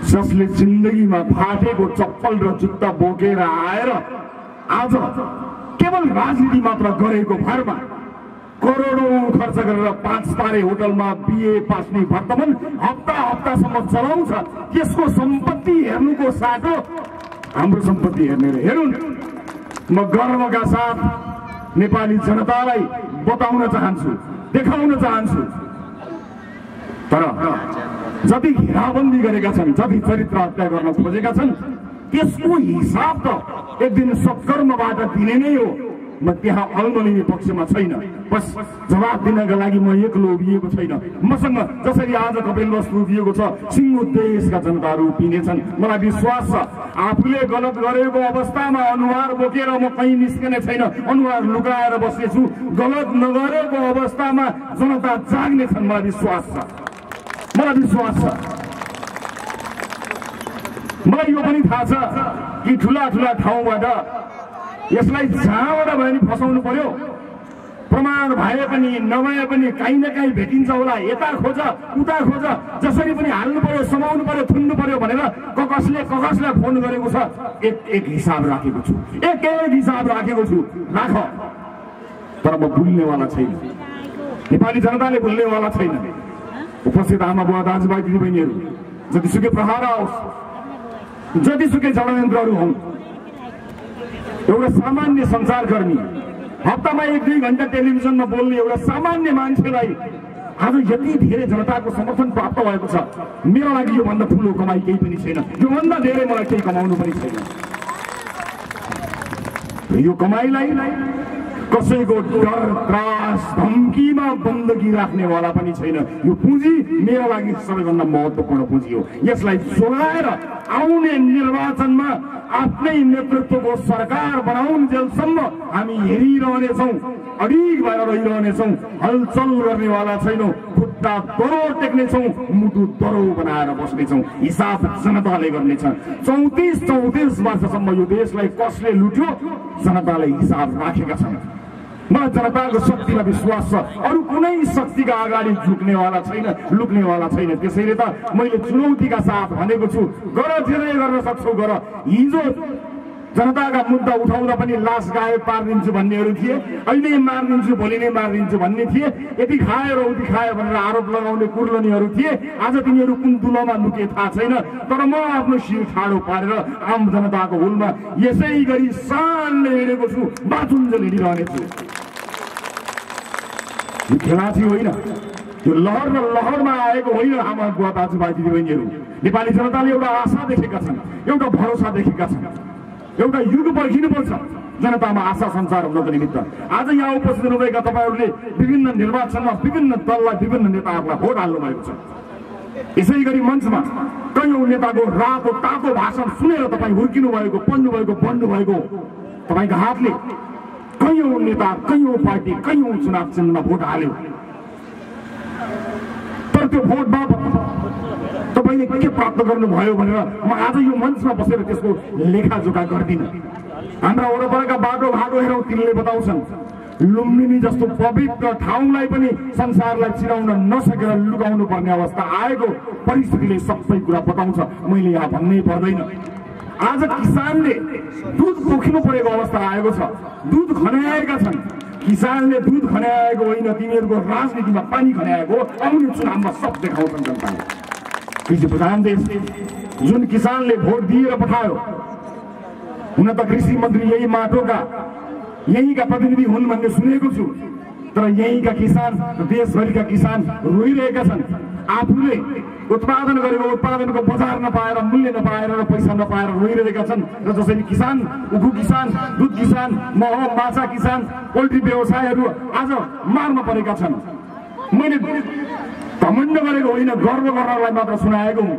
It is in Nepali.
जसले जिन्दगीमा फाटेको चप्पल र जुत्ता बोकेर आएर आज केवल राजनीति मात्र गरेको भरमा करोडौं खर्च गरेर 5 तारे होटलमा बिए पास्ने वर्तमान हप्तासम्म चलाउँछ। त्यसको सम्पत्ति हेर्नुको साटो हाम्रो सम्पत्ति हेर्ने हेरुन्। म गर्वका साथ नेपाली जनतालाई बताउन चाहन्छु, देखाउन चाहन्छु। तर जति घेराबन्दी गरेका छन्, जति चरित्र हत्या गर्न खोजेका छन्, त्यसको हिसाब त एक दिन सत्कर्मबाट दिने नै हो। म त्यहाँ अलमलिने पक्षमा छैन। बस जवाब दिनका लागि म एक्लो उभिएको छैन। मसँग जसरी आज कपिलवस्तु उभिएको छ, सिङ्गो देशका जनताहरू उभिनेछन्। मलाई विश्वास छ आफूले गलत गरेको अवस्थामा अनुहार बोकेर म कहीँ निस्कने छैन, अनुहार लुकाएर बसेछु। गलत नगरेको अवस्थामा जनता जाग्नेछन्, मलाई विश्वास छ। मलाई विश्वास छ। मलाई यो पनि थाहा छ कि ठुला ठुला ठाउँबाट यसलाई जहाँबाट भए नि फसाउनु पर्यो। प्रमाण भए पनि नभए पनि कहीँ न कहीँ भेटिन्छ होला। यता खोज उता खोज, जसरी पनि हाल्नु पर्यो, समाउनु पर्यो, थुन्नु पर्यो भनेर कसलाई फोन गरेको छ। एक हिसाब राखेको छु, एक हिसाब राखेको छु। राख, तर म भुल्नेवाला छैन। नेपाली जनताले भुल्नेवाला छैन। उपस्थित आमा बुवा दाजुभाइ दिदीबहिनीहरू, जतिसुकै प्रहार आओस्, जतिसुकै षड्यन्त्रहरू हुन्, एउटा सामान्य सञ्चारकर्मी, हप्तामा 1-2 घण्टा टेलिभिजनमा बोल्ने एउटा सामान्य मान्छेलाई आज यति धेरै जनताको समर्थन प्राप्त भएको छ। मेरो लागि योभन्दा ठुलो कमाई केही पनि छैन। योभन्दा धेरै मलाई केही कमाउनु पनि छैन। यो कमाईलाई कसैको डर, त्रास, धम्कीमा बन्दगी राख्नेवाला पनि छैन। यो पुँजी मेरो लागि सबैभन्दा महत्त्वपूर्ण पुँजी हो। यसलाई जोगाएर आउने निर्वाचनमा आफ्नै नेतृत्वको सरकार बनाउन्जेलसम्म हामी हेरिरहनेछौँ, अडिग भएर रहिरहनेछौँ। हलचल गर्नेवाला छैनौँ। खुट्टा दरो टेक्नेछौँ, मुटु दरो बनाएर बस्नेछौँ। हिसाब जनताले गर्नेछ। 34 वर्षसम्म यो देशलाई कसले लुट्यो, जनताले हिसाब राखेका छन्। मलाई जनताको शक्तिमा विश्वास छ। अरू कुनै शक्तिका अगाडि झुक्नेवाला छैन, लुक्नेवाला छैन। त्यसैले त मैले चुनौतीका साथ भनेको छु, गर, जे गर्न सक्छौ गर। हिजो जनताका मुद्दा उठाउँदा पनि लास गायब पारिदिन्छु भन्नेहरू थिए, अहिले मारिदिन्छु, भोलि नै मारिदिन्छु भन्ने थिए। यति खायो र उति खायो भनेर आरोप लगाउने कुर्लनीहरू थिए। आज तिनीहरू कुन दुलोमा लुके थाहा छैन। तर म आफ्नो शिर ठाडो पारेर आम जनताको हुलमा यसै गरी शानले हिँडेको छु, बाँचुन्जेल हिँडिरहनेछु। यो खेलाची होइन, यो लहर र लहरमा आएको होइन। आमा बुवा दाजुभाइ दिदीबहिनीहरू, नेपाली जनताले एउटा आशा देखेका छन्, एउटा भरोसा देखेका छन्। एउटा युग पर्खिनुपर्छ जनतामा आशा सञ्चार हुनको निमित्त। आज यहाँ उपस्थित हुनुभएका तपाईँहरूले विभिन्न निर्वाचनमा विभिन्न दललाई, विभिन्न नेताहरूलाई भोट हाल्नु भएको छ। यसै गरी मञ्चमा कयौं नेताको रातो तातो भाषण सुनेर तपाईँ हुर्किनु भएको, पढ्नु भएको, बढ्नु भएको तपाईँको हातले कयौं नेता, कयौं पार्टी, कयौं चुनाव चिन्हमा भोट हाल्यो। तर त्यो भोट बापत तपाईँले के प्राप्त गर्नुभयो भनेर म आज यो मञ्चमा बसेर त्यसको लेखाजोखा गर्दिनँ। हाम्रा वरपरका बाटोघाटो हेरौँ, तिनले बताउँछन् लुम्बिनी जस्तो पवित्र ठाउँलाई पनि संसारलाई चिनाउन नसकेर लुकाउनु पर्ने अवस्था आएको परिस्थितिले सबै कुरा बताउँछ। मैले यहाँ भन्नै पर्दैन। आज किसानले दुध पोख्नु परेको अवस्था आएको छ। दुध खन्याएका छन्। किसानले दुध खन्याएको होइन, तिनीहरूको राजनीतिमा पानी खन्याएको। आउने चुनावमा सब देखाउँछन् जनताले। कृषि प्रधान देश, जुन किसानले भोट दिएर पठायो, हुन त कृषि मन्त्री यही माटोका, यहीँका प्रतिनिधि हुन् भन्ने सुनेको छु। तर यहीँका किसान, देशभरिका किसान रोइरहेका छन्। आफूले उत्पादन गरेको उत्पादनको बजार नपाएर, मूल्य नपाएर र पैसा नपाएर रोइरहेका छन्। र जसरी किसान, उखु किसान, दुध किसान, मह माछा किसान, पोल्ट्री व्यवसायहरू आज मार्न परेका छन्। मैले घमण्ड गरेको होइन, गर्व गर्नलाई मात्र सुनाएको हुँ।